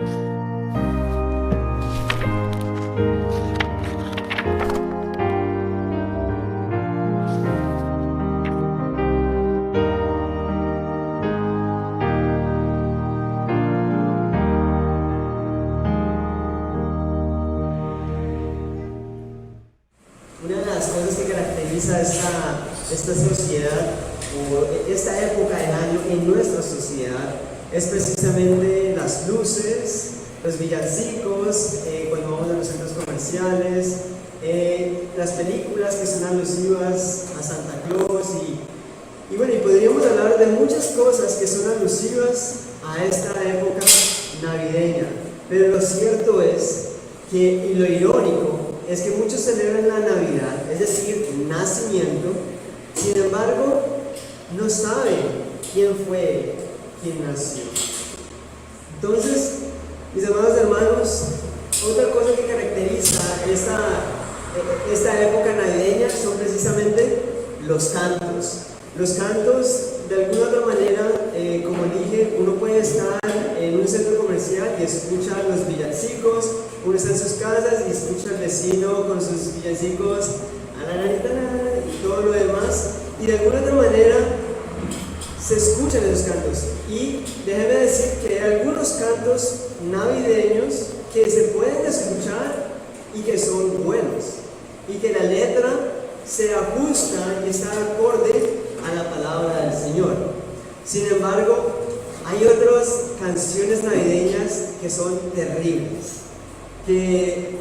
Una de las cosas que caracteriza esta sociedad o esta época del año en nuestra sociedad es precisamente las luces, los villancicos, cuando vamos a los centros comerciales, las películas que son alusivas a Santa Claus y bueno, y podríamos hablar de muchas cosas que son alusivas a esta época navideña, pero lo cierto es que, y lo irónico, es que muchos celebran la Navidad, es decir, nacimiento, sin embargo, no saben quién fue quien nació. Entonces, mis amados hermanos, otra cosa que caracteriza esta época navideña son precisamente los cantos. Los cantos, de alguna otra manera, como dije, uno puede estar en un centro comercial y escucha los villancicos, uno está en sus casas y escucha al vecino con sus villancicos, y todo lo demás, y de alguna otra manera se escuchan esos cantos. Y déjeme decir que hay algunos cantos navideños que se pueden escuchar y que son buenos, y que la letra se ajusta y está acorde a la palabra del Señor. Sin embargo, hay otras canciones navideñas que son terribles, que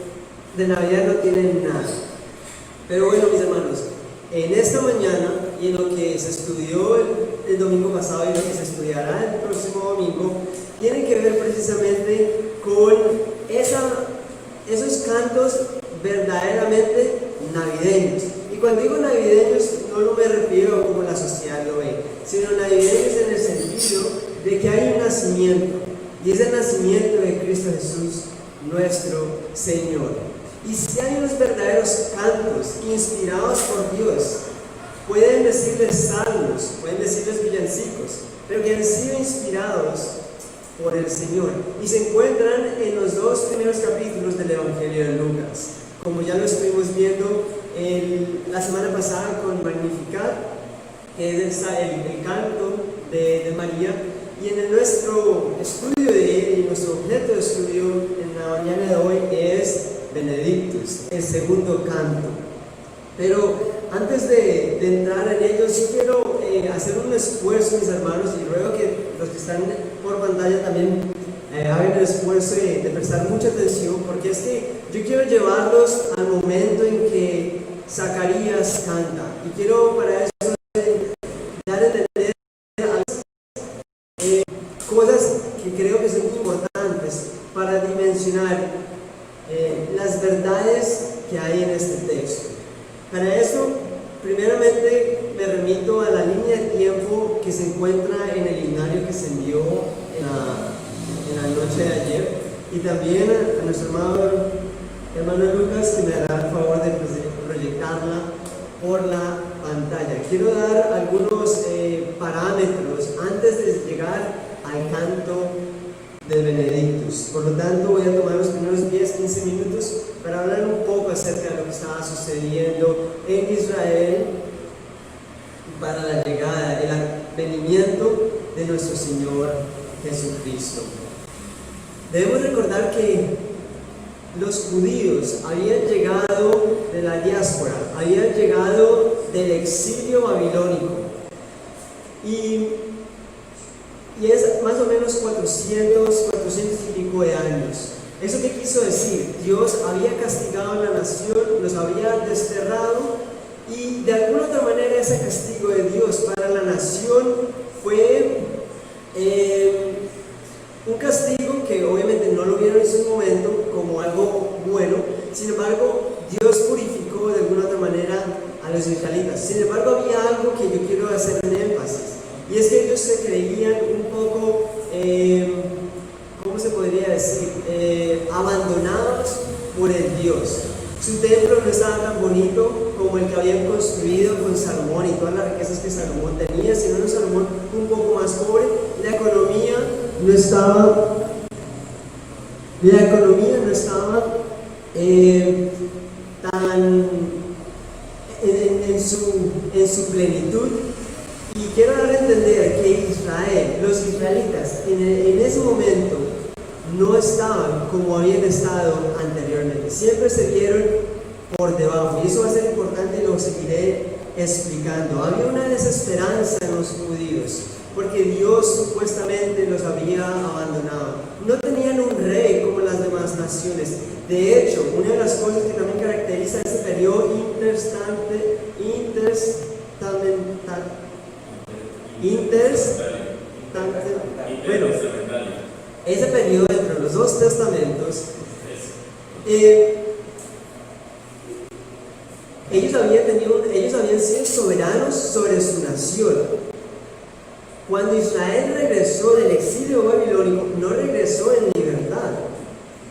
de Navidad no tienen nada. Pero bueno, mis hermanos, en esta mañana y en lo que se estudió el domingo pasado y lo que se estudiará el próximo domingo, tiene que ver precisamente con esos cantos verdaderamente navideños. Y cuando digo navideños, no me refiero a como la sociedad lo ve, sino navideños en el sentido de que hay un nacimiento, y es el nacimiento de Cristo Jesús, nuestro Señor. Y si hay unos verdaderos cantos inspirados por Dios, pueden decirles salmos, pueden decirles villancicos, pero que han sido inspirados por el Señor y se encuentran en los dos primeros capítulos del Evangelio de Lucas, como ya lo estuvimos viendo la semana pasada con Magnificat, que es el canto de María, y en nuestro estudio de él y nuestro objeto de estudio en la mañana de hoy es Benedictus, el segundo canto. Pero antes de entrar en ello, sí quiero hacer un esfuerzo, mis hermanos, y ruego que los que están por pantalla también hagan el esfuerzo de prestar mucha atención, porque es que yo quiero llevarlos al momento en que Zacarías canta, y quiero para eso dar a entender cosas que creo que son importantes para dimensionar las verdades que hay en este texto. Para eso, primeramente me remito a la línea de tiempo que se encuentra en el himnario que se envió en la noche de ayer, y también a nuestro hermano Lucas, que me hará el favor de proyectarla por la pantalla. Quiero dar algunos parámetros antes de llegar al canto de Benedictus. Por lo tanto, voy a tomar los primeros 10-15 minutos para hablar un poco acerca de lo que estaba sucediendo en Israel para la llegada, el advenimiento de nuestro Señor Jesucristo. Debemos recordar que los judíos habían llegado de la diáspora, habían llegado del exilio babilónico, y es más o menos 400 y pico de años. ¿Eso qué quiso decir? Dios había castigado a la nación, los había desterrado, y de alguna otra manera ese castigo de Dios para la nación fue un castigo que obviamente no lo vieron en su momento como algo bueno. Sin embargo, Dios purificó de alguna otra manera a los israelitas. Sin embargo, había algo que yo quiero hacer en énfasis, y es que ellos se creían un poco, ¿cómo se podría decir? Abandonados por el Dios. Su templo no estaba tan bonito como el que habían construido con Salomón y todas las riquezas que Salomón tenía, sino un Salomón un poco más pobre. La economía no estaba La economía no estaba tan en su plenitud. Y quiero dar a entender que Israel, los israelitas, en ese momento no estaban como habían estado anteriormente. Siempre se vieron por debajo. Y eso va a ser importante y lo seguiré explicando. Había una desesperanza en los judíos porque Dios supuestamente los había abandonado. No tenían un rey como las demás naciones. De hecho, una de las cosas que también caracteriza este periodo bueno, ese periodo entre los dos testamentos, ellos habían sido soberanos sobre su nación. Cuando Israel regresó del exilio babilónico, no regresó en libertad.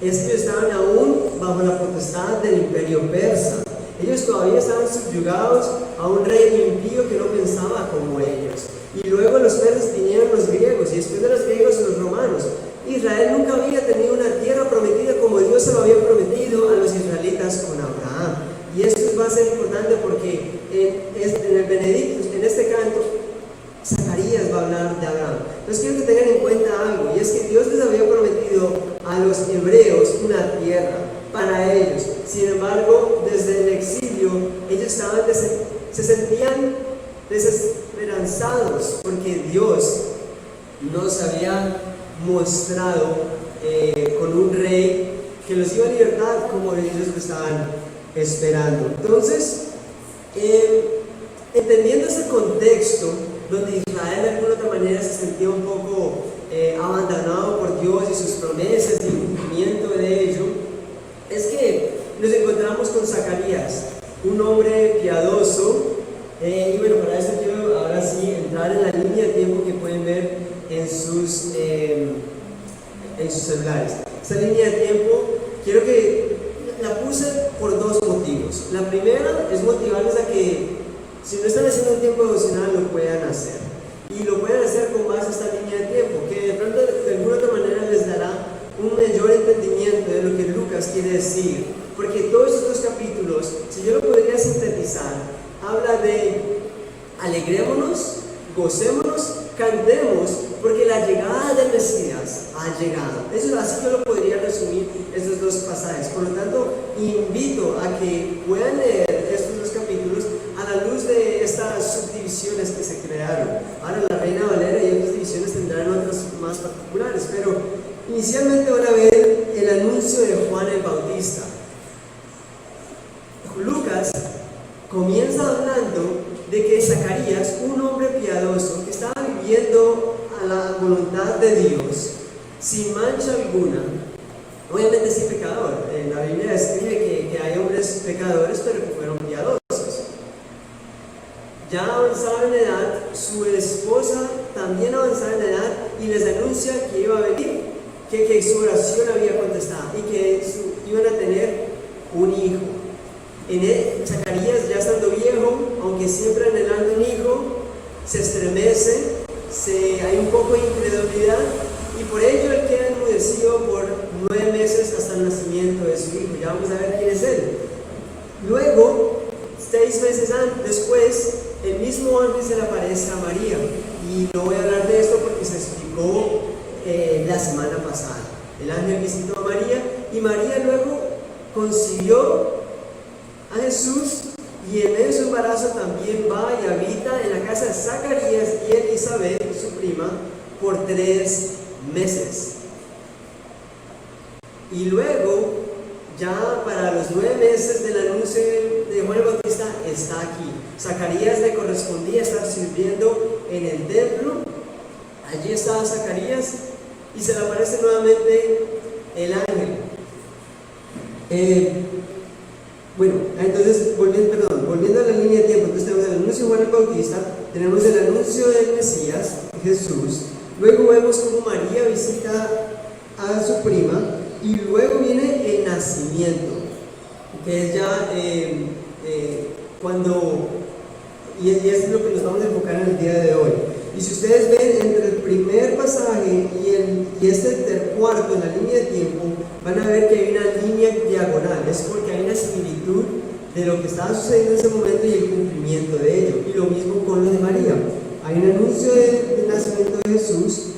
Ellos estaban aún bajo la potestad del imperio persa. Ellos todavía estaban subyugados a un rey impío que no pensaba como ellos. Y luego los persas vinieron los griegos, y después de los griegos los romanos. Israel nunca había tenido una tierra prometida como Dios se lo había prometido a los israelitas con Abraham. Y esto va a ser importante porque en el Benedictus, en este canto, Zacarías va a hablar de Abraham. Entonces quiero que tengan en cuenta algo, y es que Dios les había prometido a los hebreos una tierra para ellos. Sin embargo, desde el exilio, ellos se sentían desesperanzados porque Dios nos había mostrado con un rey que los iba a libertad como ellos lo estaban esperando. Entonces, entendiendo ese contexto donde Israel de alguna otra manera se sentía un poco abandonado por Dios y sus promesas y el cumplimiento de ello, es que nos encontramos con Zacarías, un hombre piadoso. Y bueno, para eso quiero ahora sí entrar en la línea de tiempo que pueden ver en sus celulares. Esta línea de tiempo quiero que la puse por dos motivos. La primera es motivarles a que si no están haciendo un tiempo devocional lo puedan hacer, y lo pueden hacer con base a esta línea de tiempo, que de pronto de alguna otra manera les dará un mayor entendimiento de lo que Lucas quiere decir, porque todos estos capítulos, si yo lo podría sintetizar, habla de alegrémonos, gocémonos, cantemos, porque la llegada del Mesías ha llegado. Eso, así yo lo podría resumir estos dos pasajes. Por lo tanto, invito a que puedan leer estos dos capítulos a la luz de estas subdivisiones que se crearon. Ahora la Reina Valera y otras divisiones tendrán otras más particulares, pero inicialmente van a ver el anuncio de Juan el Bautista. Lucas comienza hablando de que Zacarías, un hombre piadoso que estaba viviendo a la voluntad de Dios, sin mancha alguna, obviamente sí pecador. La Biblia describe que hay hombres pecadores, pero que fueron piadosos. Ya avanzaba en edad, su esposa también avanzaba en edad, y les anuncia que iba a venir, que su oración había contestado y que iban a tener un hijo. Zacarías, ya estando viejo, aunque siempre anhelando un hijo, se estremece, hay un poco de incredulidad, y por ello él queda enmudecido por 9 meses hasta el nacimiento de su hijo. Ya vamos a ver quién es él. Luego, 6 meses después, el mismo ángel se le aparece a María, y no voy a hablar de esto porque se explicó la semana pasada. El ángel visitó a María, y María luego concibió a Jesús, y en medio de su embarazo también va y habita en la casa de Zacarías y Elizabeth, su prima, por 3 meses. Y luego, ya para los 9 meses del anuncio de Juan el Bautista, está aquí. Zacarías le correspondía estar sirviendo en el templo. Allí estaba Zacarías, y se le aparece nuevamente el ángel. Bueno, entonces, volviendo a la línea de tiempo, entonces tenemos el anuncio de Juan el Bautista, tenemos el anuncio del Mesías, Jesús, luego vemos cómo María visita a su prima, y luego viene el nacimiento, que es ya cuando, y es lo que nos vamos a enfocar en el día de hoy. Y si ustedes ven entre el primer pasaje y este cuarto en la línea de tiempo, van a ver que hay una línea diagonal. Es porque hay una similitud de lo que estaba sucediendo en ese momento y el cumplimiento de ello. Y lo mismo con lo de María. Hay un anuncio del nacimiento de Jesús,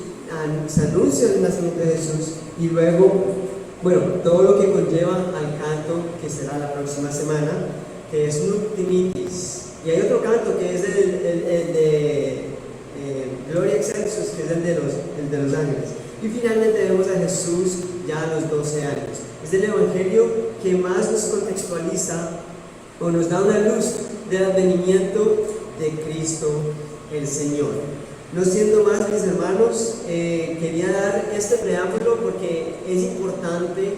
se anuncia el nacimiento de Jesús y luego, bueno, todo lo que conlleva al canto que será la próxima semana, que es Nunc Dimittis. Y hay otro canto que es el de Gloria Excelsus, que es el de los ángeles. Y finalmente vemos a Jesús ya a los 12 años. Es el evangelio que más nos contextualiza o nos da una luz del advenimiento de Cristo el Señor. No siendo más, mis hermanos, quería dar este preámbulo porque es importante,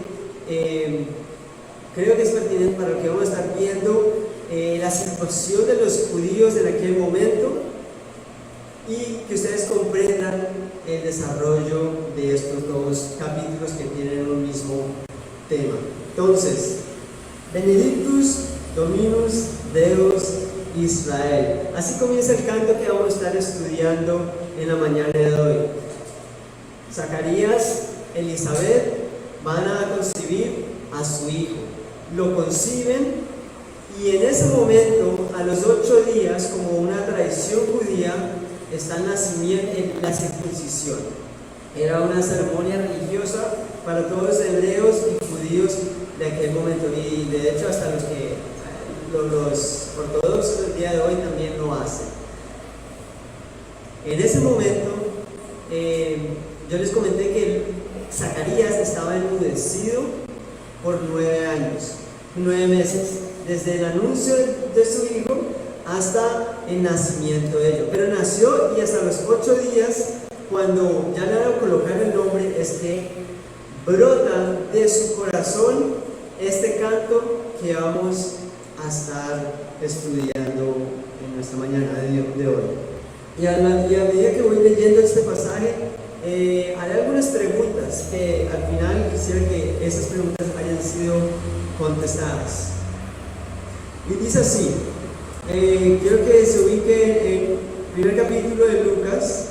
creo que es pertinente para lo que vamos a estar viendo, la situación de los judíos en aquel momento y que ustedes comprendan el desarrollo de estos dos capítulos que tienen un mismo tema. Entonces, Benedictus Dominus Deus Israel. Así comienza el canto que vamos a estar estudiando en la mañana de hoy. Zacarías, Elizabeth van a concebir a su hijo. Lo conciben y en ese momento, a los 8 días, como una tradición judía, está el nacimiento, la circuncisión. Era una ceremonia religiosa para todos los hebreos y judíos de aquel momento, y de hecho hasta los ortodoxos del día de hoy también lo hacen. En ese momento, yo les comenté que Zacarías estaba enmudecido por 9 años, 9 meses, desde el anuncio de su hijo hasta el nacimiento de ellos. Pero nació y hasta los 8 días, cuando ya le van a colocar el nombre, es que brota de su corazón este canto que vamos a estar estudiando en nuestra mañana de hoy. Y a medida que voy leyendo este pasaje, haré algunas preguntas que al final quisiera que esas preguntas hayan sido contestadas. Y dice así, quiero que se ubique en el primer capítulo de Lucas,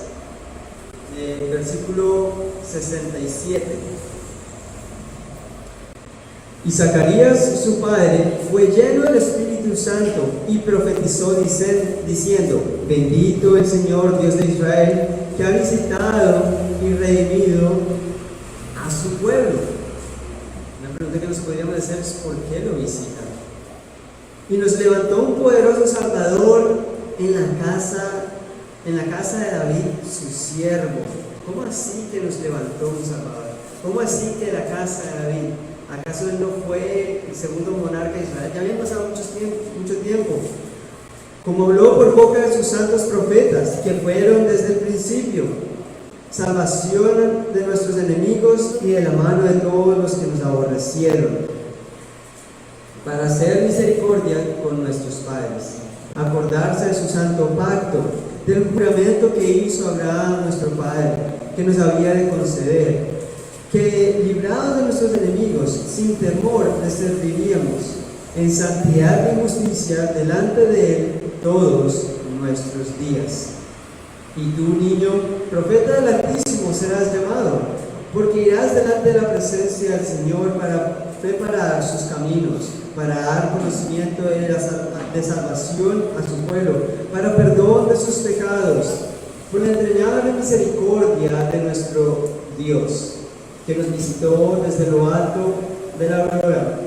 versículo 67. Y Zacarías, su padre, fue lleno del Espíritu Santo y profetizó diciendo: bendito el Señor Dios de Israel, que ha visitado y redimido a su pueblo. Una pregunta que nos podríamos hacer es: ¿por qué lo visita? Y nos levantó un poderoso Salvador en la casa de David, su siervo. ¿Cómo así que nos levantó un Salvador? ¿Cómo así que la casa de David? ¿Acaso él no fue el segundo monarca de Israel? Ya había pasado mucho tiempo. Como habló por boca de sus santos profetas, que fueron desde el principio, salvación de nuestros enemigos y de la mano de todos los que nos aborrecieron, para hacer misericordia con nuestros padres, acordarse de su santo pacto, del juramento que hizo Abraham nuestro padre, que nos había de conceder, que librados de nuestros enemigos, sin temor les serviríamos, en santidad y justicia delante de Él todos nuestros días. Y tú, niño, profeta del Altísimo serás llamado, porque irás delante de la presencia del Señor para preparar sus caminos, para dar conocimiento de salvación a su pueblo, para perdón de sus pecados, por la entrañable misericordia de nuestro Dios, que nos visitó desde lo alto de la aurora,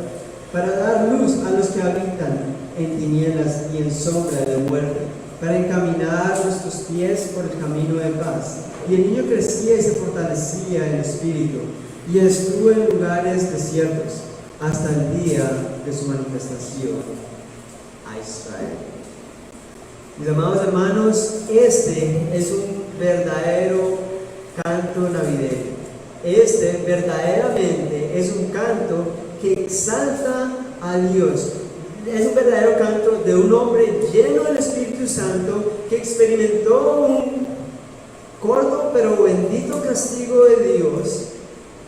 para dar luz a los que habitan en tinieblas y en sombra de muerte, para encaminar nuestros pies por el camino de paz. Y el niño crecía y se fortalecía en espíritu, y estuvo en lugares desiertos hasta el día de su manifestación a Israel. Mis amados hermanos, este es un verdadero canto navideño. Este verdaderamente es un canto que exalta a Dios. Es un verdadero canto de un hombre lleno del Espíritu Santo que experimentó un corto pero bendito castigo de Dios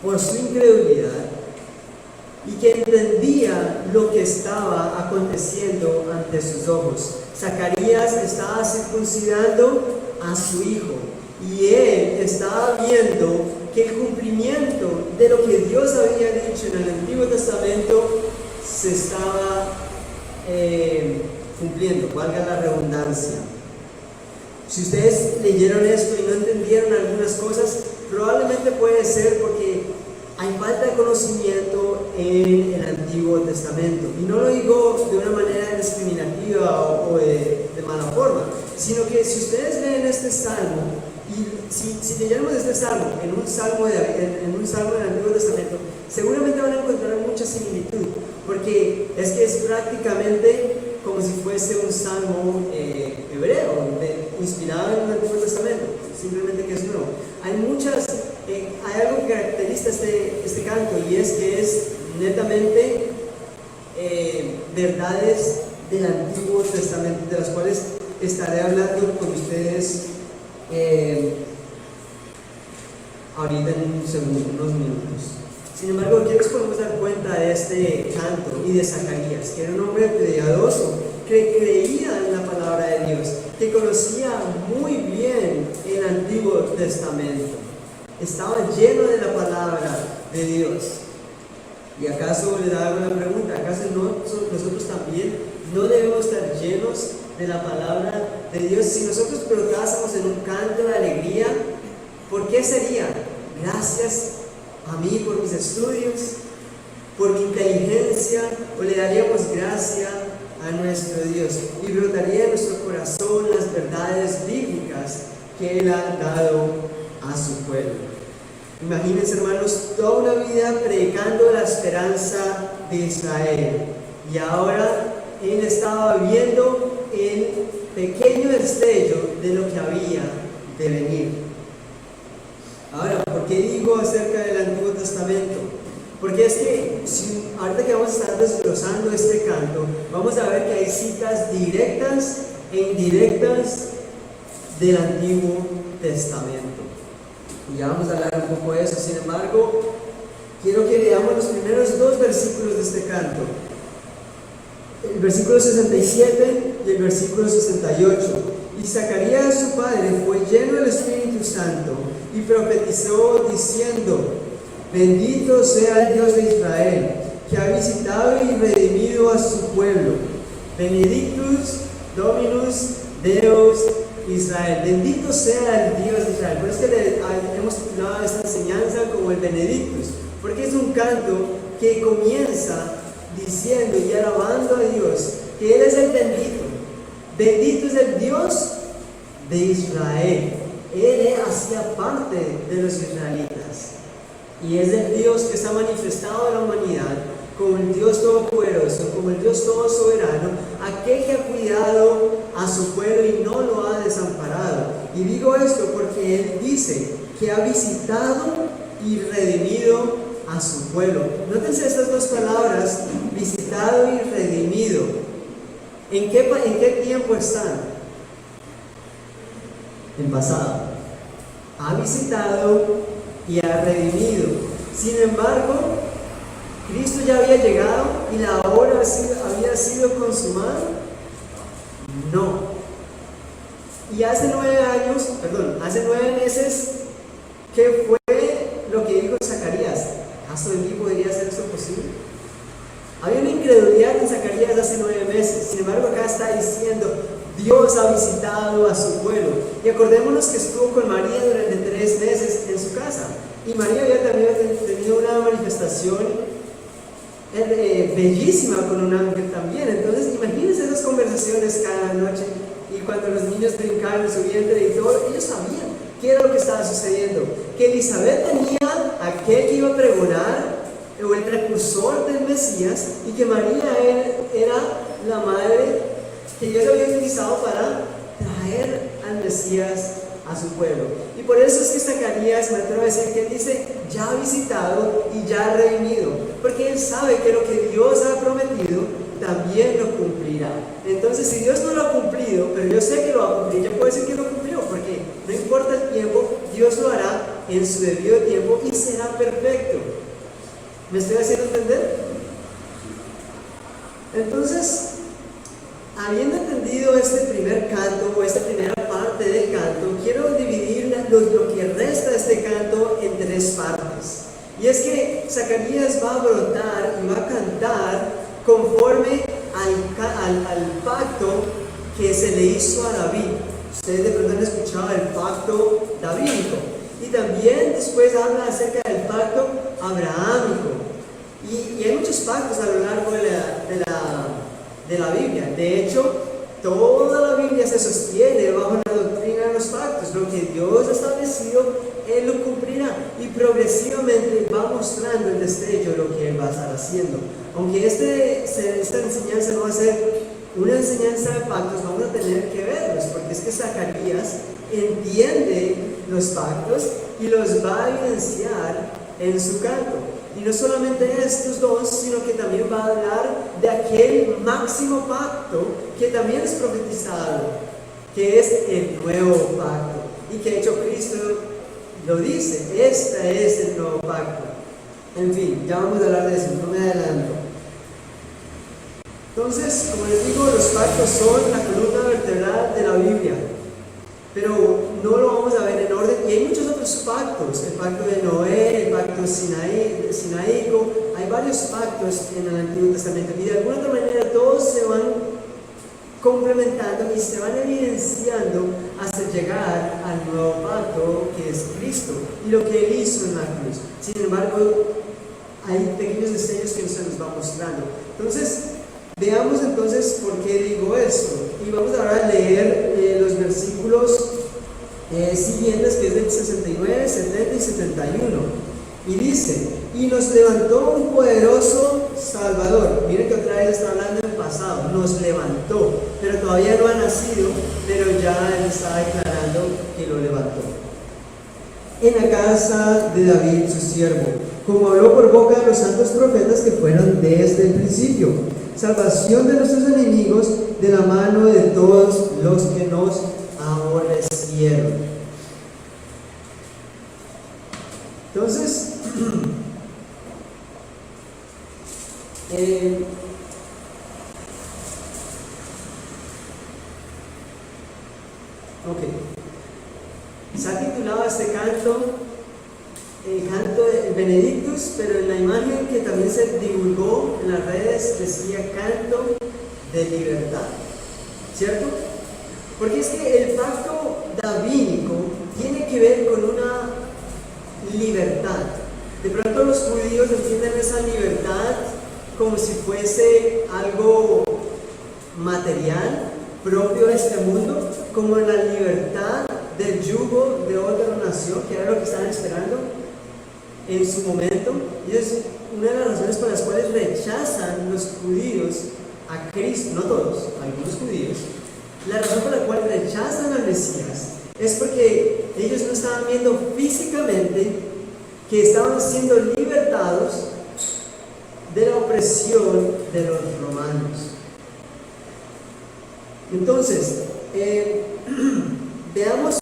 por su incredulidad y que entendía lo que estaba aconteciendo ante sus ojos. Zacarías estaba circuncidando a su Hijo. Y él estaba viendo que el cumplimiento de lo que Dios había dicho en el Antiguo Testamento se estaba cumpliendo, valga la redundancia. Si ustedes leyeron esto y no entendieron algunas cosas, probablemente puede ser porque hay falta de conocimiento en el Antiguo Testamento. Y no lo digo de una manera discriminativa o de mala forma, sino que si ustedes leen este salmo, y si leyéramos este salmo en un salmo del Antiguo Testamento, seguramente van a encontrar mucha similitud, porque es que es prácticamente como si fuese un salmo hebreo, inspirado en el Antiguo Testamento, simplemente que es nuevo. Hay algo que caracteriza este canto, y es que es netamente verdades del Antiguo Testamento, de las cuales estaré hablando con ustedes ahorita en unos minutos. Sin embargo, aquí nos podemos dar cuenta de este canto y de Zacarías, que era un hombre piadoso, que creía en la palabra de Dios, que conocía muy bien el Antiguo Testamento, estaba lleno de la palabra de Dios. ¿Y acaso le da una pregunta? ¿Acaso nosotros también no debemos estar llenos de la palabra de Dios? Si nosotros brotásemos en un canto de alegría, ¿por qué sería? Gracias a mí por mis estudios, por mi inteligencia, o le daríamos gracia a nuestro Dios, y brotaría en nuestro corazón las verdades bíblicas que Él ha dado a su pueblo. Imagínense, hermanos, toda una vida predicando la esperanza de Israel, y ahora Él estaba viendo el pequeño destello de lo que había de venir. Ahora, ¿por qué digo acerca del Antiguo Testamento? Porque es que ahorita que vamos a estar desglosando este canto, vamos a ver que hay citas directas e indirectas del Antiguo Testamento. Y ya vamos a hablar un poco de eso. Sin embargo, quiero que leamos los primeros dos versículos de este canto. El versículo 67 y el versículo 68. Y Zacarías, su padre, fue lleno del Espíritu Santo y profetizó diciendo: bendito sea el Dios de Israel, que ha visitado y redimido a su pueblo. Benedictus Dominus Deus Israel. Bendito sea el Dios de Israel. Por eso que hemos titulado esta enseñanza como el Benedictus, porque es un canto que comienza diciendo y alabando a Dios que Él es el bendito. Bendito es el Dios de Israel. Él hacía parte de los israelitas, y es el Dios que se ha manifestado a la humanidad como el Dios todopoderoso, como el Dios todo soberano, aquel que ha cuidado a su pueblo y no lo ha desamparado. Y digo esto porque Él dice que ha visitado y redimido a su pueblo. Nótense estas dos palabras, visitado y redimido. ¿En qué tiempo están? En pasado. Ha visitado y ha redimido. Sin embargo, ¿Cristo ya había llegado y la obra había sido consumada? No. Y hace 9 meses, ¿qué fue lo que dijo Zacarías? ¿Acaso en mí podría ser esto posible? Había una incredulidad en Zacarías hace 9 meses. Sin embargo, acá está diciendo: Dios ha visitado a su pueblo. Y acordémonos que estuvo con María durante 3 meses en su casa. Y María había también tenido una manifestación bellísima con un ángel también. Entonces, imagínense esas conversaciones cada noche. Y cuando los niños brincaban en su vientre y todo, ellos sabían qué era lo que estaba sucediendo. Que Elizabeth tenía aquel que iba a pregonar, o el precursor del Mesías, y que María era la madre que Dios había utilizado para traer al Mesías a su pueblo. Y por eso es que Zacarías, me atrevo a decir que él dice: ya ha visitado y ya ha redimido, porque él sabe que lo que Dios ha prometido también lo cumplirá. Entonces, si Dios no lo ha cumplido, pero yo sé que lo va a cumplir, yo puedo decir que lo cumplió, porque no importa el tiempo, Dios lo hará en su debido tiempo y será perfecto. ¿Me estoy haciendo entender? Entonces, habiendo entendido este primer canto, o esta primera parte del canto, que resta este canto en tres partes. Y es que Zacarías va a brotar y va a cantar conforme al pacto que se le hizo a David. Ustedes de pronto han escuchado el pacto davídico. Y también después habla acerca del pacto abrahámico. Y hay muchos pactos a lo largo de la Biblia. De hecho, toda la Biblia se sostiene bajo la doctrina de los pactos. Lo que Dios ha establecido, Él lo cumplirá. Y progresivamente va mostrando el destello de lo que Él va a estar haciendo. Aunque esta enseñanza no va a ser una enseñanza de pactos, vamos a tener que verlos, porque es que Zacarías entiende los pactos y los va a evidenciar en su canto. Y no solamente estos dos, sino que también va a hablar de aquel máximo pacto que también es profetizado, que es el nuevo pacto. Y que de hecho Cristo lo dice, este es el nuevo pacto. En fin, ya vamos a hablar de eso, no me adelanto. Entonces, como les digo, los pactos son la columna vertebral de la Biblia, pero no lo vamos a ver en orden. Y hay muchos otros pactos, el pacto de Noé, el pacto sinaico, hay varios pactos en el Antiguo Testamento, y de alguna otra manera todos se van complementando y se van evidenciando hasta llegar al nuevo pacto que es Cristo y lo que Él hizo en la cruz. Sin embargo, hay pequeños destellos que se nos va mostrando. Entonces, veamos entonces por qué digo esto. Y vamos ahora a leer los versículos siguientes, que es del 69, 70 y 71. Y dice: y nos levantó un poderoso Salvador. Miren que otra vez está hablando en pasado. Nos levantó, pero todavía no ha nacido, pero ya Él está declarando que lo levantó. En la casa de David, su siervo, como habló por boca de los santos profetas que fueron desde el principio, salvación de nuestros enemigos de la mano de todos los que nos aborrecieron. Entonces, se ha titulado este canto el canto de Benedictus, pero en la imagen que también se divulgó en las redes decía canto de libertad, ¿cierto? Porque es que el pacto davídico tiene que ver con una libertad. De pronto los judíos entienden esa libertad como si fuese algo material, propio de este mundo, como la libertad del yugo de otra nación, que era lo que estaban esperando en su momento. Y es una de las razones por las cuales rechazan los judíos a Cristo, no todos, algunos judíos. La razón por la cual rechazan al Mesías es porque ellos no estaban viendo físicamente que estaban siendo libertados de la opresión de los romanos. Entonces, veamos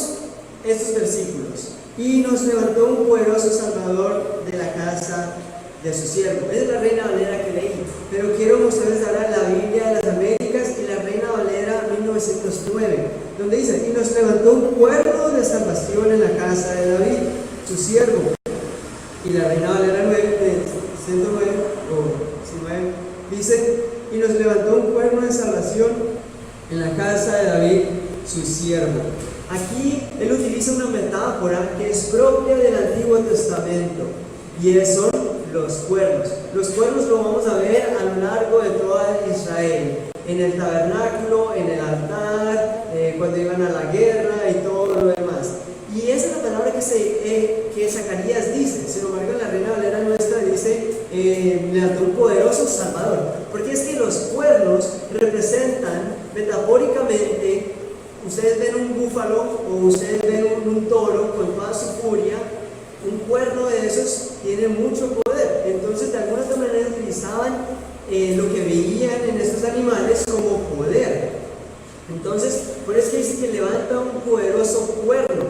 estos versículos. Y nos levantó un poderoso Salvador de la casa de su siervo. Es la Reina Valera que leí, pero quiero mostrarles ahora la Biblia de las Américas y la Reina Valera 1909, donde dice: y nos levantó un cuerno de salvación en la casa de David, su siervo. Y la Reina Valera 109 dice: y nos levantó un cuerno de salvación en la casa de David, su siervo. Aquí él utiliza una metáfora que es propia del Antiguo Testamento, y son los cuernos. Los cuernos lo vamos a ver a lo largo de toda Israel, en el tabernáculo, en el altar, cuando iban a la guerra y todo lo demás. Y esa es la palabra que Zacarías dice. Sin embargo, en la Reina Valera nuestra dice: levantó un poderoso Salvador. Porque es que los cuernos representan metafóricamente. Ustedes ven un búfalo o ustedes ven un toro con toda su furia. Un cuerno de esos tiene mucho poder. Entonces, de alguna otra manera utilizaban lo que veían en estos animales como poder. Entonces, por eso es que dice que levanta un poderoso cuerno,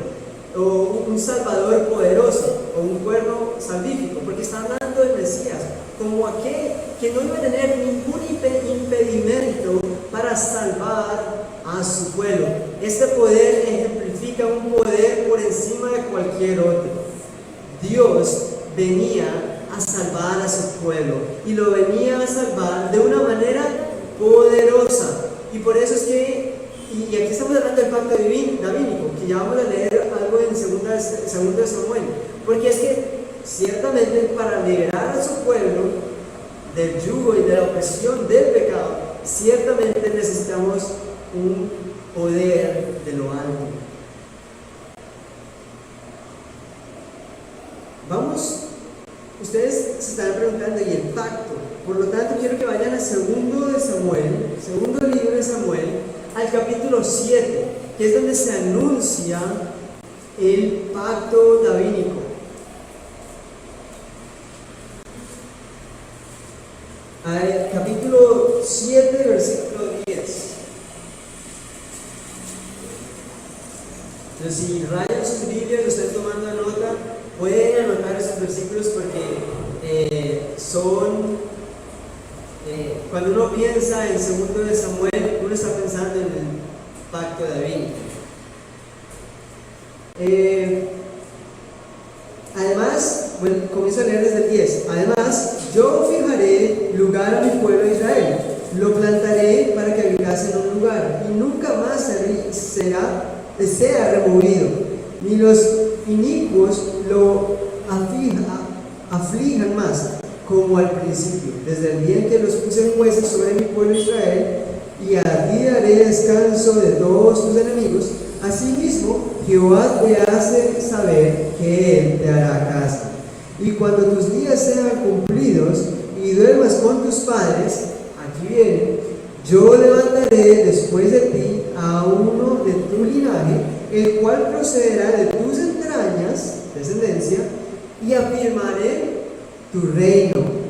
o un Salvador poderoso, o un cuerno salvífico, porque está hablando del Mesías como aquel que no iba a tener ningún impedimento para salvar a su pueblo. Este poder ejemplifica significa un poder por encima de cualquier otro. Dios venía a salvar a su pueblo y lo venía a salvar de una manera poderosa. Y por eso es que, y aquí estamos hablando del pacto davínico, que ya vamos a leer algo en segundo de Samuel, porque es que ciertamente para liberar a su pueblo del yugo y de la opresión del pecado, ciertamente necesitamos un poder de lo alto. Vamos, ustedes se están preguntando, ¿y el pacto? Por lo tanto, quiero que vayan al segundo libro de Samuel, al capítulo 7, que es donde se anuncia el pacto davínico. Al capítulo 7, versículo 10. Entonces, si rayan sus Biblias y están tomando nota, pueden anotar esos versículos porque cuando uno piensa en segundo de Samuel, uno está pensando en el pacto davínico. Además, comienzo a leer desde el 10. Además, yo fijaré lugar a mi pueblo Israel, lo plantaré para que habitase en un lugar, y nunca más sea removido, ni los inicuos lo aflijan más, como al principio, desde el día en que los puse en jueces sobre mi pueblo Israel, y a ti daré descanso de todos tus enemigos. Asimismo, Jehová te hace saber que Él te hará caso. Y cuando tus días sean cumplidos y duermas con tus padres, aquí viene, yo levantaré después de ti a uno de tu linaje, el cual procederá de tus entrañas, descendencia, y afirmaré tu reino.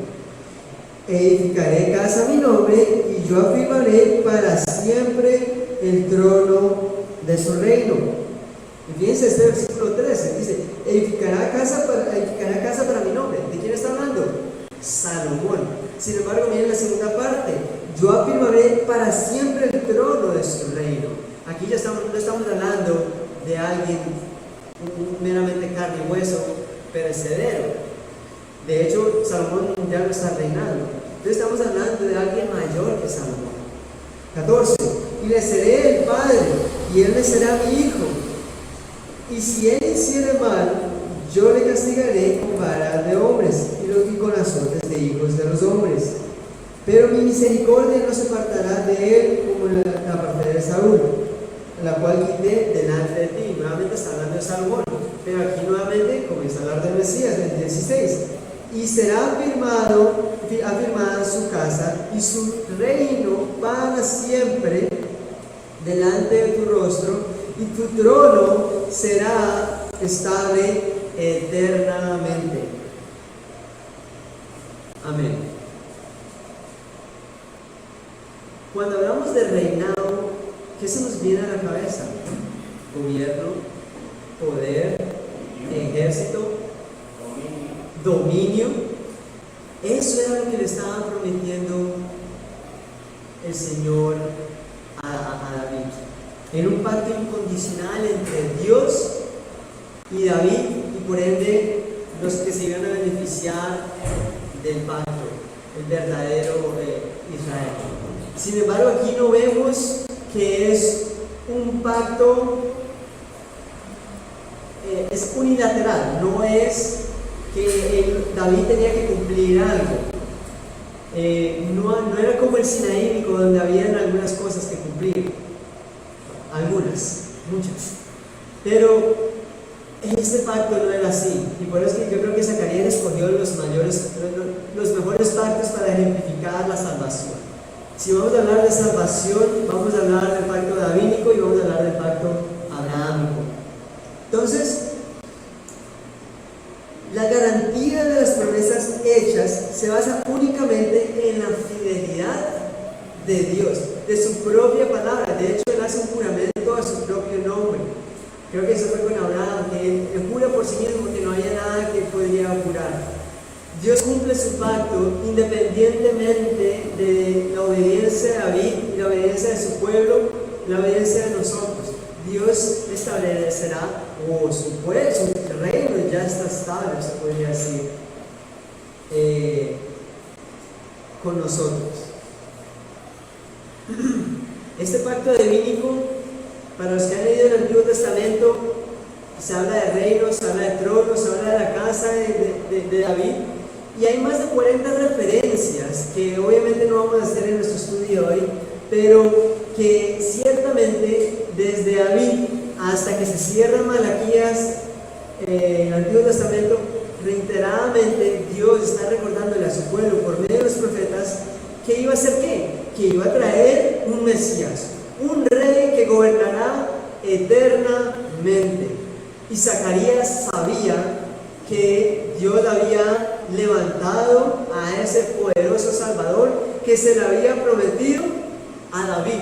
Edificaré casa a mi nombre, y yo afirmaré para siempre el trono de su reino. Y fíjense este versículo 13, dice, edificará casa para mi nombre. ¿De quién está hablando? Salomón. Sin embargo, miren la segunda parte, yo afirmaré para siempre el trono de su reino. Aquí ya no estamos hablando de alguien meramente carne y hueso, perecedero. De hecho, Salomón ya no está reinando. Entonces estamos hablando de alguien mayor que Salomón. 14. Y le seré el padre, y él me será mi hijo. Y si él hiciere mal, yo le castigaré con varas de hombres y con azotes de hijos de los hombres. Pero mi misericordia no se apartará de él como la aparté de Saúl, la cual quité delante de ti. Nuevamente está hablando de Salomón, pero aquí nuevamente comienza a hablar del Mesías, del 16. Y será afirmada su casa y su reino para siempre delante de tu rostro, y tu trono será estable eternamente. Amén. Cuando hablamos de reinado, ¿qué se nos viene a la cabeza? Gobierno, poder, ejército, dominio. Eso era lo que le estaba prometiendo el Señor a David, en un pacto incondicional entre Dios y David, y por ende los que se iban a beneficiar del pacto, el verdadero Israel. Sin embargo, aquí no vemos que es un pacto, es unilateral, no es que David tenía que cumplir algo. No era como el Sinaínico, donde habían algunas cosas que cumplir, muchas, pero este pacto no era así, y por eso yo creo que Zacarías escogió los mejores pactos para ejemplificar la salvación. Si vamos a hablar de salvación, vamos a hablar del pacto davínico y vamos a hablar del pacto abrahámico. Entonces, la garantía de las promesas hechas se basa únicamente en la fidelidad de Dios, de su propia palabra. De hecho, él hace un juramento a su propio nombre. Creo que eso fue con Abraham, que él jura por sí mismo que no había nada que podría jurar. Dios cumple su pacto independientemente de la obediencia de David y la obediencia de su pueblo, la obediencia de nosotros. Dios establecerá, o su pueblo, su reino ya está estable, se podría decir, con nosotros. Este pacto divínico, para los que han leído el Antiguo Testamento, se habla de reinos, se habla de tronos, se habla de la casa de David, y hay más de 40 referencias que obviamente no vamos a hacer en nuestro estudio hoy, pero que ciertamente desde David hasta que se cierra Malaquías, en el Antiguo Testamento, reiteradamente Dios está recordándole a su pueblo por medio de los profetas que iba a hacer ¿qué? Que iba a traer un Mesías, un rey que gobernará eternamente. Y Zacarías sabía que Dios había levantado a ese poderoso Salvador que se le había prometido a David.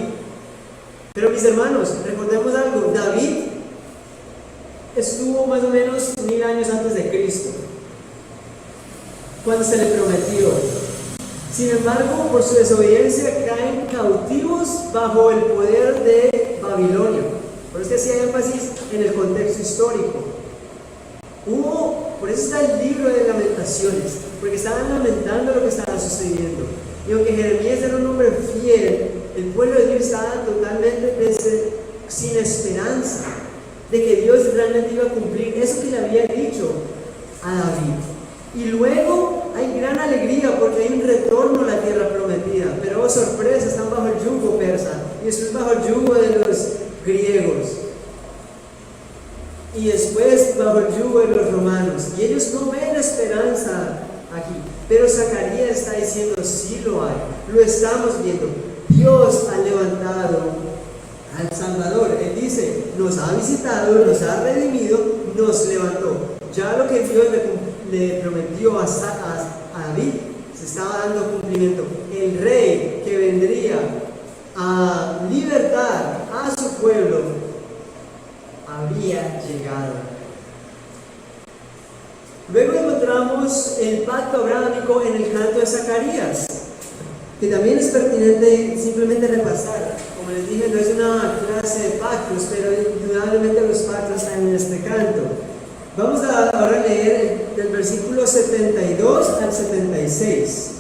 Pero mis hermanos, recordemos algo, David estuvo más o menos 1000 años antes de Cristo, cuando se le prometió. Sin embargo, por su desobediencia caen cautivos bajo el poder de Babilonia. Por eso hacía énfasis en el contexto histórico. Por eso está el libro de Lamentaciones, porque estaban lamentando lo que estaba sucediendo. Y aunque Jeremías era un hombre fiel, el pueblo de Dios estaba totalmente sin esperanza de que Dios realmente iba a cumplir eso que le había dicho a David. Y luego hay gran alegría porque hay un retorno a la tierra prometida, pero sorpresa, están bajo el yugo persa y después bajo el yugo de los griegos y después bajo el yugo de los romanos, y ellos no ven esperanza aquí. Pero Zacarías está diciendo, sí lo hay, lo estamos viendo. Dios ha levantado al Salvador. Él dice, nos ha visitado, nos ha redimido, nos levantó. Ya lo que Dios le prometió a David se estaba dando cumplimiento. El rey que vendría a libertar a su pueblo había llegado. Luego encontramos el pacto abrámico en el canto de Zacarías, que también es pertinente simplemente repasar. Como les dije, no es una clase de pactos, pero indudablemente los pactos están en este canto. Vamos a ahora leer del versículo 72 al 76.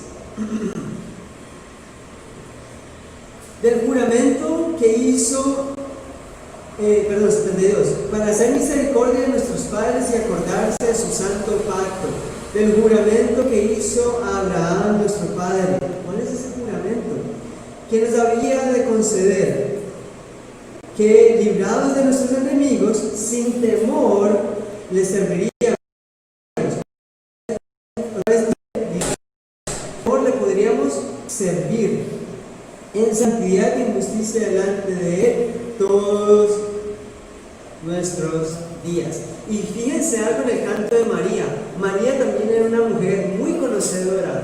Del juramento que hizo, 72, para hacer misericordia de nuestros padres y acordarse de su santo pacto, del juramento que hizo a Abraham nuestro padre. ¿Cuál es ese juramento? Que nos había de conceder que, librados de nuestros enemigos, sin temor les serviría, le podríamos servir en santidad y justicia delante de Él todos nuestros días. Y fíjense algo en el canto de María. María también era una mujer muy conocedora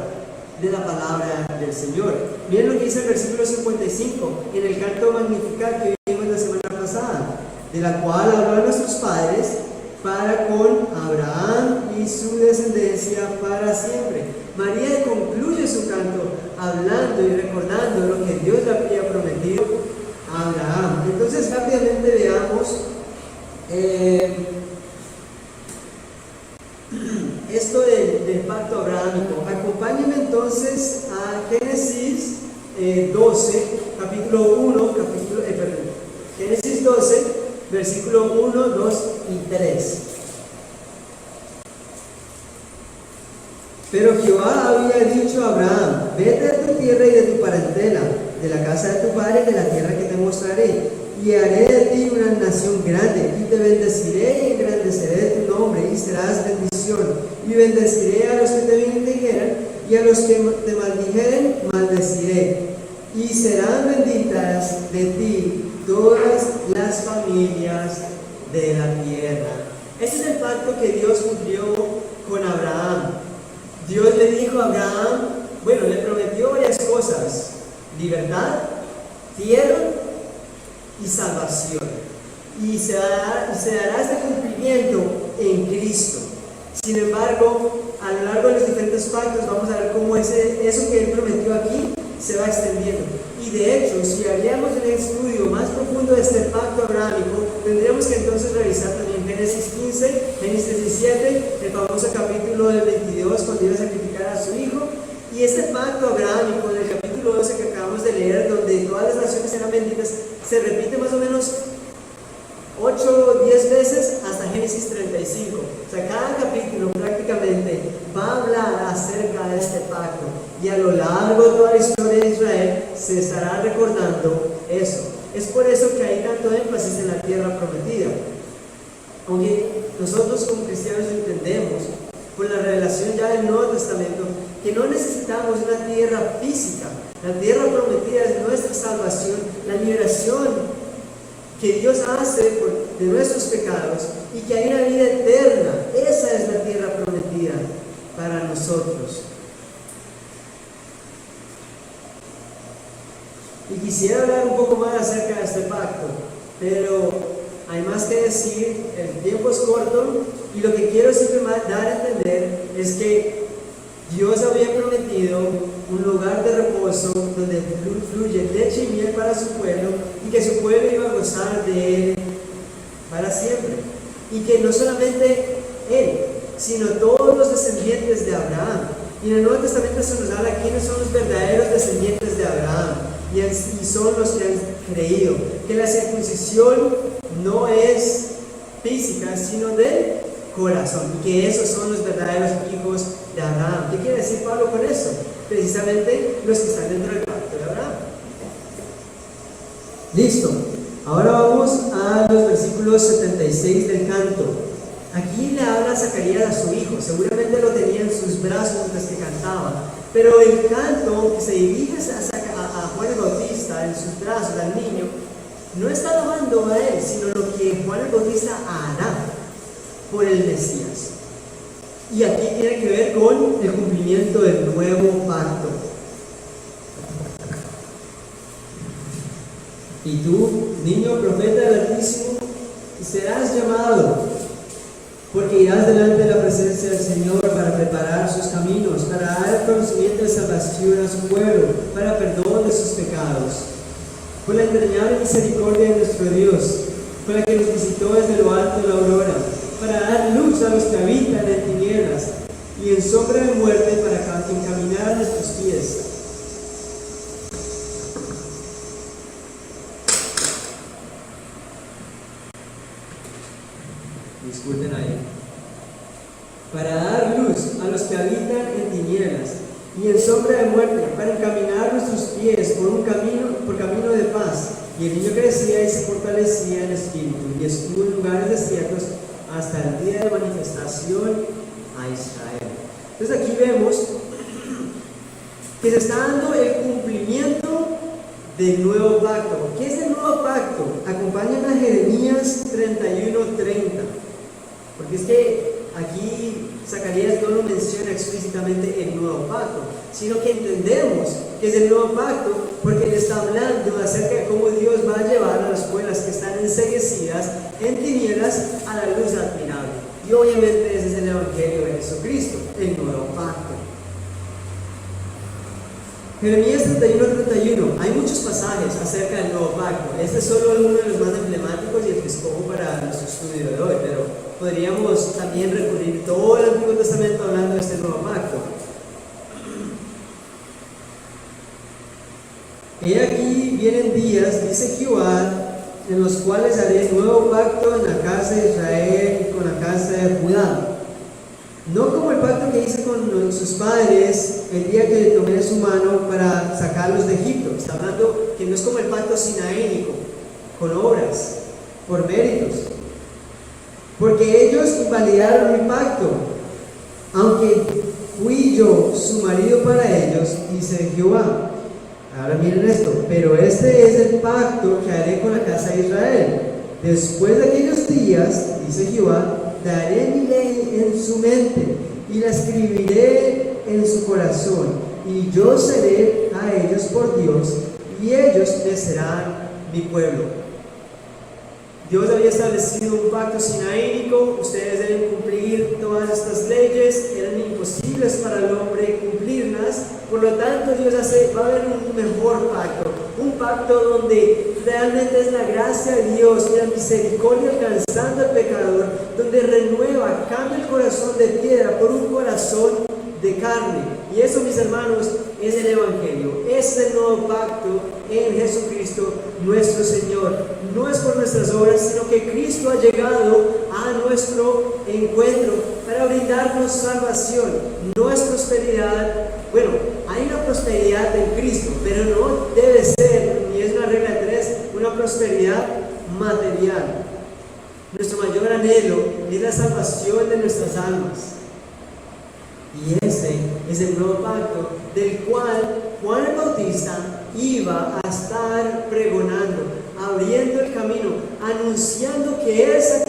de la palabra del Señor. Miren lo que dice el versículo 55 en el canto Magnificat que vimos la semana pasada, de la cual habló a nuestros padres para con Abraham y su descendencia para siempre. María concluye su canto hablando y recordando lo que Dios le había prometido a Abraham. Entonces rápidamente veamos esto del pacto abrahámico. Acompáñenme entonces a Génesis 12, capítulo 1, Génesis 12, versículo 1, 2 y 3. Pero Jehová había dicho a Abraham, vete de tu tierra y de tu parentela, de la casa de tu padre y de la tierra que te mostraré, y haré de ti una nación grande, y te bendeciré y engrandeceré tu nombre, y serás bendición, y bendeciré a los que te bendijeren, y a los que te maldijeren, maldeciré, y serán benditas de ti todas las familias de la tierra. Este es el pacto que Dios cumplió con Abraham. Dios le dijo a Abraham, le prometió varias cosas: libertad, tierra y salvación. Y se dará este cumplimiento en Cristo. Sin embargo, a lo largo de los diferentes pactos vamos a ver cómo eso que Él prometió aquí se va extendiendo. Y de hecho, si haríamos un estudio más profundo de este pacto abrámico, tendríamos que entonces revisar también Génesis 15, Génesis 17, el famoso capítulo del 22, cuando iba a sacrificar a su hijo. Y este pacto abrámico del capítulo 12 que acabamos de leer, donde todas las naciones eran benditas, se repite más o menos 8 o 10 veces hasta Génesis 35. O sea, cada capítulo prácticamente va a hablar acerca de este pacto. Y a lo largo de toda la historia de Israel se estará recordando eso. Es por eso que hay tanto énfasis en la tierra prometida. Aunque nosotros como cristianos entendemos, por la revelación ya del Nuevo Testamento, que no necesitamos una tierra física. La tierra prometida es nuestra salvación, la liberación que Dios hace de nuestros pecados y que hay una vida eterna. Esa es la tierra prometida para nosotros. Y quisiera hablar un poco más acerca de este pacto, pero hay más que decir, el tiempo es corto y lo que quiero simplemente dar a entender es que Dios había prometido un lugar de reposo donde fluye leche y miel para su pueblo y que su pueblo iba a gozar de él para siempre. Y que no solamente él, sino todos los descendientes de Abraham. Y en el Nuevo Testamento se nos habla quiénes son los verdaderos descendientes de Abraham y son los que han creído. Que la circuncisión no es física, sino del corazón, y que esos son los verdaderos hijos de Abraham. ¿Qué quiere decir Pablo con eso? Precisamente los que están dentro del pacto de Abraham. Listo. Ahora vamos a los versículos 76 del canto. Aquí le habla Zacarías a su hijo. Seguramente lo tenía en sus brazos mientras que cantaba. Pero el canto que se dirige a Juan el Bautista en sus brazos, al niño, no está alabando a él, sino lo que Juan el Bautista hará por el Mesías. Y aquí tiene que ver con el cumplimiento del nuevo pacto. Y tú, niño profeta del Altísimo, serás llamado, porque irás delante de la presencia del Señor para preparar sus caminos, para dar conocimiento de salvación a su pueblo, para perdón de sus pecados. Por la entrañable misericordia de nuestro Dios, por la que nos visitó desde lo alto de la aurora, para dar luz a los que habitan en tinieblas y en sombra de muerte, para encaminar nuestros pies. Disculpen ahí. Para dar luz a los que habitan en tinieblas y en sombra de muerte, para encaminar nuestros pies por camino de paz. Y el niño crecía y se fortalecía en espíritu, y estuvo en lugares desiertos hasta el día de manifestación a Israel. Entonces aquí vemos que se está dando el cumplimiento del nuevo pacto. ¿Qué es el nuevo pacto? Acompañan a Jeremías 31:30, porque es que aquí Zacarías no lo menciona explícitamente el nuevo pacto, sino que entendemos que es el nuevo pacto porque él está hablando acerca de cómo Dios va a llevar a las pueblas que están enceguecidas en tinieblas a la luz admirable. Y obviamente ese es el Evangelio de Jesucristo, el nuevo pacto. Jeremías 31:31. Hay muchos pasajes acerca del nuevo pacto. Este es solo uno de los más emblemáticos y el que escojo para nuestro estudio de hoy, pero podríamos también recurrir todo el Antiguo Testamento hablando de este nuevo pacto. He aquí vienen días, dice Jehová, en los cuales haré nuevo pacto en la casa de Israel y con la casa de Judá. No como el pacto que hice con sus padres el día que le tomé de su mano para sacarlos de Egipto. Está hablando que no es como el pacto sinaínico, con obras, por méritos. Porque ellos invalidaron mi pacto, aunque fui yo su marido para ellos, dice Jehová. Ahora miren esto, pero este es el pacto que haré con la casa de Israel. Después de aquellos días, dice Jehová, daré mi ley en su mente y la escribiré en su corazón, y yo seré a ellos por Dios, y ellos me serán mi pueblo. Dios había establecido un pacto sinaínico. Ustedes deben cumplir todas estas leyes, eran imposibles para el hombre cumplirlas. Por lo tanto, Dios va a haber un mejor pacto, pacto donde realmente es la gracia de Dios y la misericordia alcanzando al pecador, donde renueva, cambia el corazón de piedra por un corazón de carne. Y eso, mis hermanos, es el Evangelio, es el nuevo pacto en Jesucristo nuestro Señor. No es por nuestras obras, sino que Cristo ha llegado a nuestro encuentro para brindarnos salvación. No es prosperidad. Bueno, hay una prosperidad en Cristo, pero no debe ser, ni es una regla de tres, una prosperidad material. Nuestro mayor anhelo es la salvación de nuestras almas. Y ese es el nuevo pacto del cual Juan el Bautista iba a estar pregonando, abriendo el camino, anunciando que esa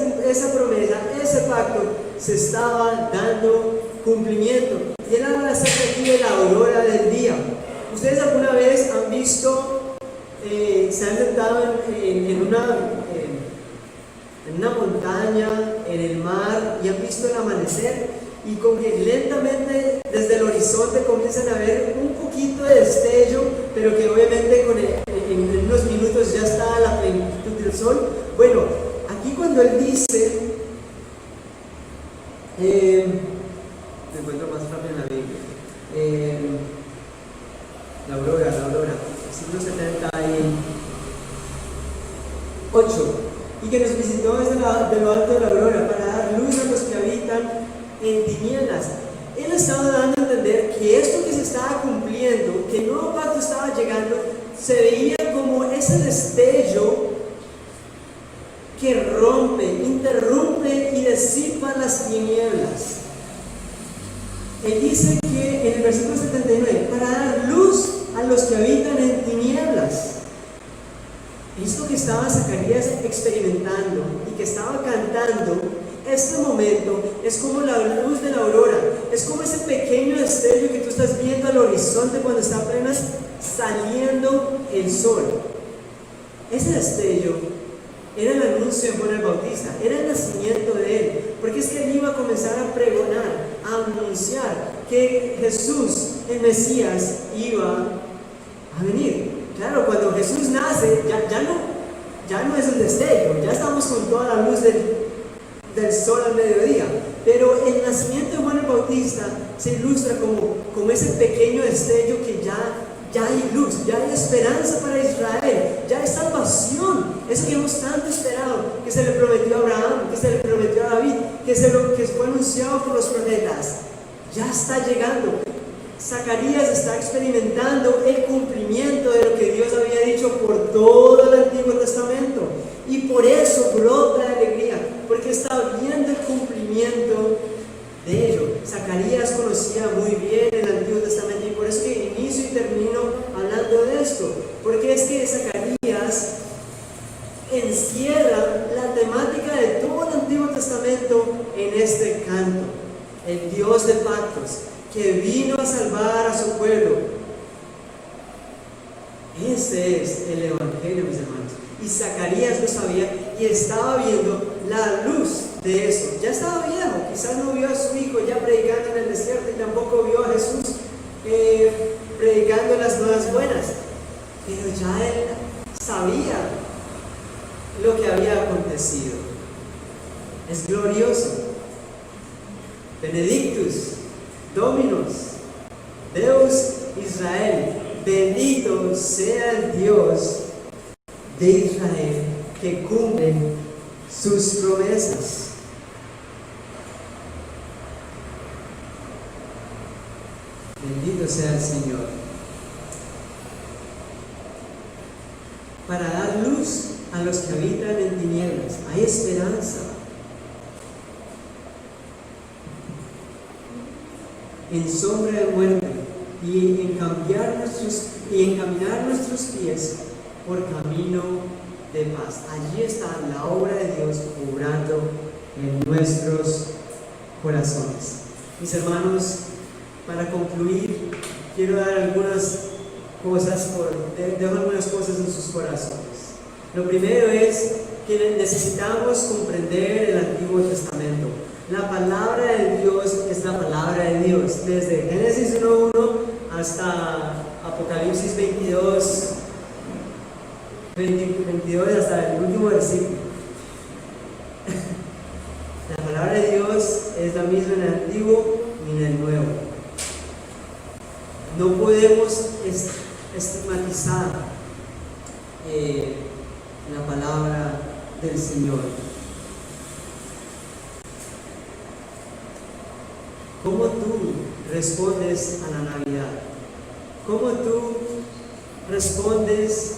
promesa, ese pacto se estaba dando cumplimiento. Y él habla acerca aquí de la aurora del día. ¿Ustedes alguna vez han visto, se han sentado en una montaña, en el mar, y han visto el amanecer? Y como que lentamente desde el horizonte comienzan a ver un poquito de destello, pero que obviamente en unos minutos ya está a la plenitud del sol. Bueno, aquí cuando él dice, me encuentro más rápido en la Biblia, la aurora, versículo 78, y que nos visitó desde lo alto de la aurora para dar luz a los que habitan en tinieblas. Él estaba dando a entender que esto que se estaba cumpliendo, que el nuevo pacto estaba llegando, se veía como ese destello que rompe, interrumpe y disipa las tinieblas. Él dice que en el versículo 79, para dar luz a los que habitan en tinieblas. Esto que estaba Zacarías experimentando y que estaba cantando, este momento es como la luz de la aurora, es como ese pequeño destello que tú estás viendo al horizonte cuando está apenas saliendo el sol. Ese destello era el anuncio de Juan el Bautista, era el nacimiento de él, porque es que él iba a comenzar a pregonar, a anunciar que Jesús, el Mesías, iba a venir. Claro, cuando Jesús nace, ya no es un destello, ya estamos con toda la luz del sol al mediodía, pero el nacimiento de Juan el Bautista se ilustra como ese pequeño destello que ya hay luz, ya hay esperanza para Israel, ya hay salvación, eso que hemos tanto esperado, que se le prometió a Abraham, que se le prometió a David, que fue anunciado por los profetas, ya está llegando. Zacarías está experimentando el cumplimiento de lo que Dios había dicho por todo el Antiguo Testamento, y por eso brota de alegría, porque está viendo el cumplimiento de ello. Zacarías conocía muy bien el Antiguo Testamento, y por eso que inicio y termino hablando de esto, porque es que Zacarías encierra la temática de todo el Antiguo Testamento en este canto. El Dios de pactos, que vino a salvar a su pueblo. Ese es el Evangelio, mis hermanos. Y Zacarías lo sabía y estaba viendo la luz de eso. Ya estaba viejo, quizás no vio a su hijo ya predicando en el desierto, y tampoco vio a Jesús predicando las nuevas buenas, pero ya él sabía lo que había acontecido. Es glorioso. Benedictus Dominus Deus Israel, bendito sea el Dios de Israel que cumple sus promesas. Bendito sea el Señor. Para dar luz a los que habitan en tinieblas, hay esperanza. En sombra de muerte, y encaminar nuestros pies por camino de paz. Allí está la obra de Dios obrando en nuestros corazones. Mis hermanos, para concluir, quiero dar algunas cosas, dejo algunas cosas en sus corazones. Lo primero es que necesitamos comprender el Antiguo Testamento. La palabra de Dios es la palabra de Dios, desde Génesis 1:1 hasta Apocalipsis 22, 22 hasta el último versículo. La palabra de Dios es la misma en el Antiguo y en el Nuevo. No podemos estigmatizar la palabra del Señor. ¿Cómo tú respondes a la Navidad? ¿Cómo tú respondes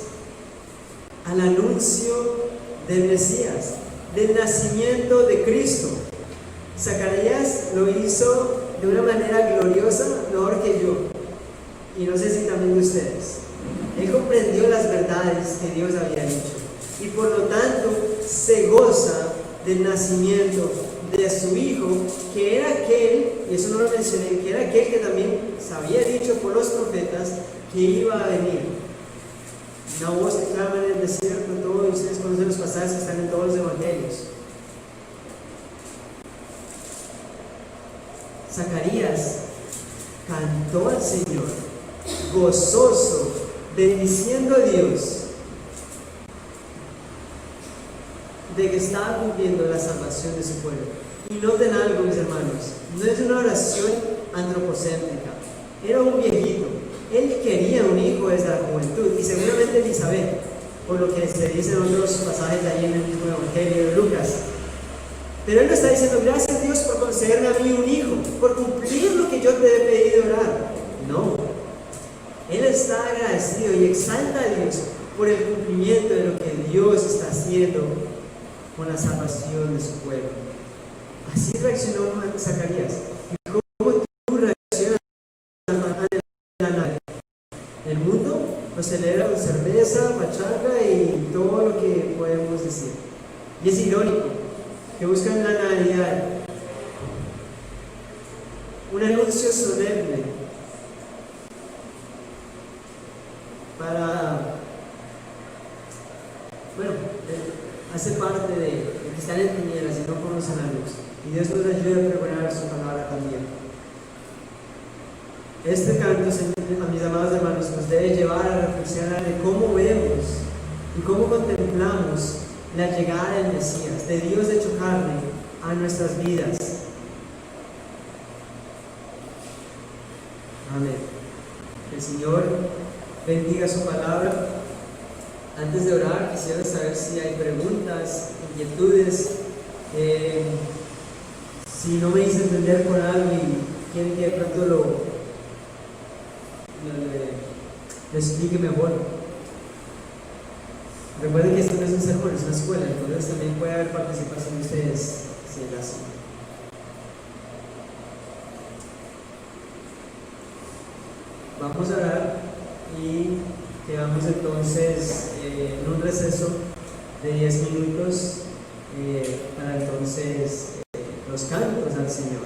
al anuncio del Mesías, del nacimiento de Cristo? Zacarías lo hizo de una manera gloriosa, mejor que yo, y no sé si también de ustedes. Él comprendió las verdades que Dios había dicho y por lo tanto se goza del nacimiento de su hijo, que era aquel, y eso no lo mencioné, que era aquel que también se había dicho por los profetas que iba a venir. Una voz que clama en el desierto, todos ustedes conocen los pasajes que están en todos los evangelios. Zacarías cantó al Señor, gozoso, bendiciendo a Dios de que estaba cumpliendo la salvación de su pueblo. Y noten algo, mis hermanos, no es una oración antropocéntrica, era un viejito. Él quería un hijo desde la juventud, y seguramente Elizabeth, por lo que se dice en otros pasajes de ahí en el mismo Evangelio de Lucas. Pero él no está diciendo, gracias Dios por concederme a mí un hijo, por cumplir lo que yo te he pedido orar. No, él está agradecido y exalta a Dios por el cumplimiento de lo que Dios está haciendo con la salvación de su pueblo. Así reaccionó Zacarías. ¿Cómo tú reaccionas a la Navidad? El mundo lo celebra con cerveza, pachanga y todo lo que podemos decir. Y es irónico que buscan la Navidad un anuncio solemne para, hace parte de que están en tinieblas y no conocen la luz. Y Dios nos ayuda a preparar su palabra también. Este canto, a mis amados hermanos, nos debe llevar a reflexionar de cómo vemos y cómo contemplamos la llegada del Mesías, de Dios hecho carne, a nuestras vidas. Amén. Que el Señor bendiga su palabra. Antes de orar, quisiera saber si hay preguntas, inquietudes, si no me hice entender con algo y quieren que de pronto lo explique mejor. Recuerden que esto no es un sermón, es una escuela, entonces también puede haber participación de ustedes si es así. Vamos a orar y quedamos entonces en un receso de 10 minutos para entonces los cantos al Señor.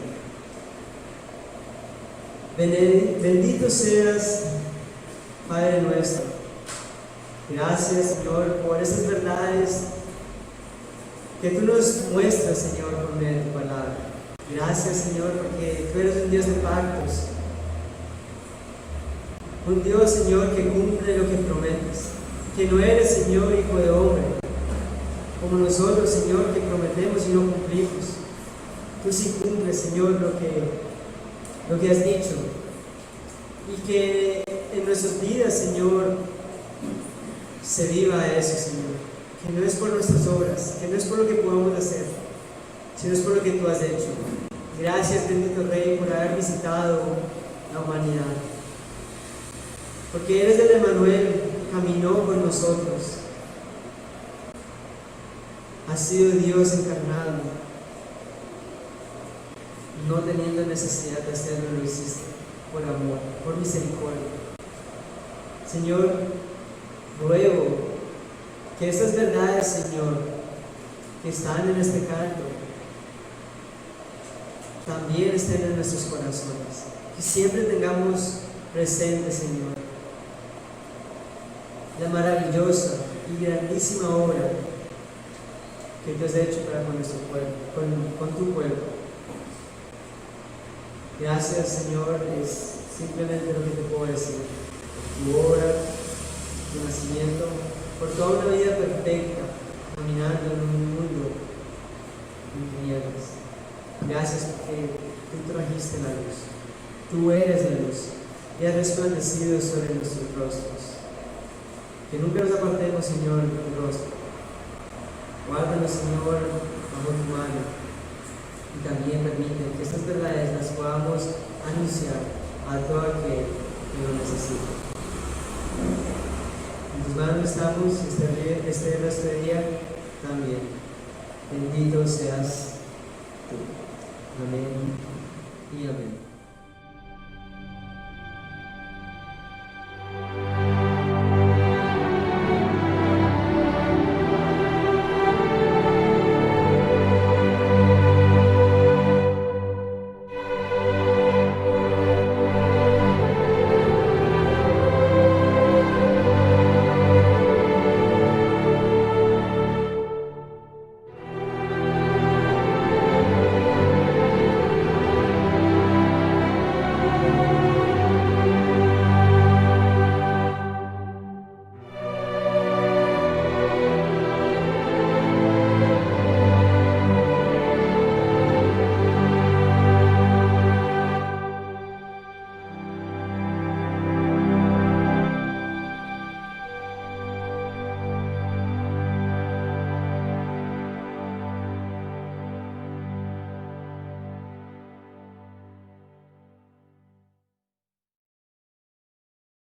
Bendito seas, Padre nuestro. Gracias, Señor, por esas verdades que tú nos muestras, Señor, por medio de tu palabra. Gracias, Señor, porque tú eres un Dios de pactos. Un Dios, Señor, que cumple lo que prometes. Que no eres, Señor, hijo de hombre, como nosotros, Señor, que prometemos y no cumplimos. Tú sí cumples, Señor, lo que has dicho. Y que en nuestras vidas, Señor, se viva eso, Señor. Que no es por nuestras obras, que no es por lo que podamos hacer, sino es por lo que tú has hecho. Gracias, bendito Rey, por haber visitado la humanidad. Porque eres el Emmanuel que caminó con nosotros. Has sido Dios encarnado. No teniendo necesidad de hacerlo, lo hiciste por amor, por misericordia. Señor, ruego que estas verdades, Señor, que están en este canto, también estén en nuestros corazones. Que siempre tengamos presente, Señor, la maravillosa y grandísima obra que tú has hecho para con nuestro pueblo, con tu pueblo. Gracias, Señor, es simplemente lo que te puedo decir. Tu obra, tu nacimiento, por toda una vida perfecta, caminando en un mundo en tinieblas. Gracias porque tú trajiste la luz. Tú eres la luz y has resplandecido sobre nuestros rostros. Que nunca nos apartemos, Señor, de tu rostro. Guárdanos, Señor, bajo tu mano. Y también permite que estas verdades las podamos anunciar a todo aquel que lo necesite. En tus manos estamos este resto de día también. Bendito seas tú. Amén y amén.